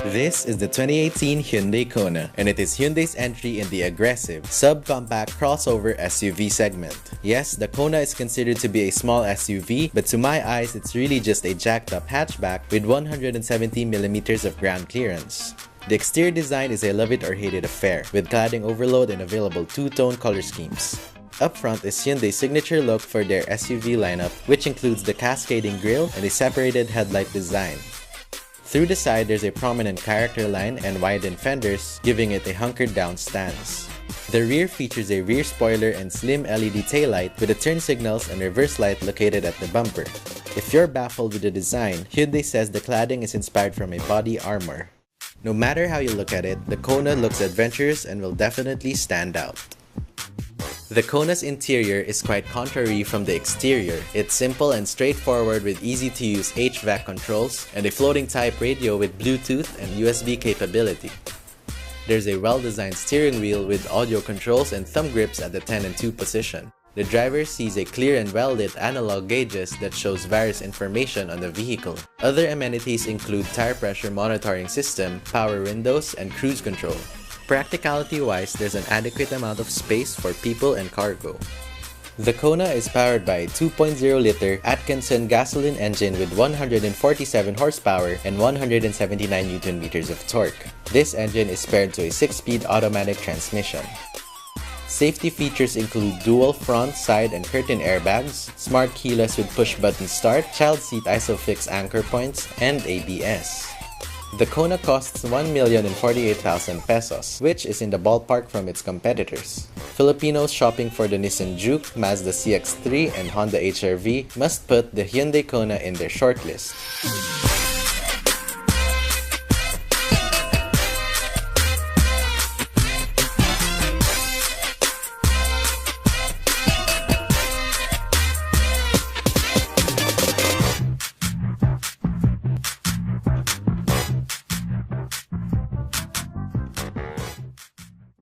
This is the 2018 Hyundai Kona, and it is Hyundai's entry in the aggressive, subcompact crossover SUV segment. Yes, the Kona is considered to be a small SUV, but to my eyes, it's really just a jacked-up hatchback with 170mm of ground clearance. The exterior design is a love it or hate it affair, with cladding overload and available two-tone color schemes. Up front is Hyundai's signature look for their SUV lineup, which includes the cascading grille and a separated headlight design. Through the side, there's a prominent character line and widened fenders, giving it a hunkered down stance. The rear features a rear spoiler and slim LED taillight with the turn signals and reverse light located at the bumper. If you're baffled with the design, Hyundai says the cladding is inspired from a body armor. No matter how you look at it, the Kona looks adventurous and will definitely stand out. The Kona's interior is quite contrary from the exterior. It's simple and straightforward with easy-to-use HVAC controls and a floating-type radio with Bluetooth and USB capability. There's a well-designed steering wheel with audio controls and thumb grips at the 10 and 2 position. The driver sees a clear and well-lit analog gauges that shows various information on the vehicle. Other amenities include tire pressure monitoring system, power windows, and cruise control. Practicality-wise, there's an adequate amount of space for people and cargo. The Kona is powered by a 2.0-liter Atkinson gasoline engine with 147 horsepower and 179 Nm of torque. This engine is paired to a 6-speed automatic transmission. Safety features include dual front, side, and curtain airbags, smart keyless with push-button start, child seat ISOFIX anchor points, and ABS. The Kona costs 1,048,000 pesos, which is in the ballpark from its competitors. Filipinos shopping for the Nissan Juke, Mazda CX-3, and Honda HR-V must put the Hyundai Kona in their shortlist.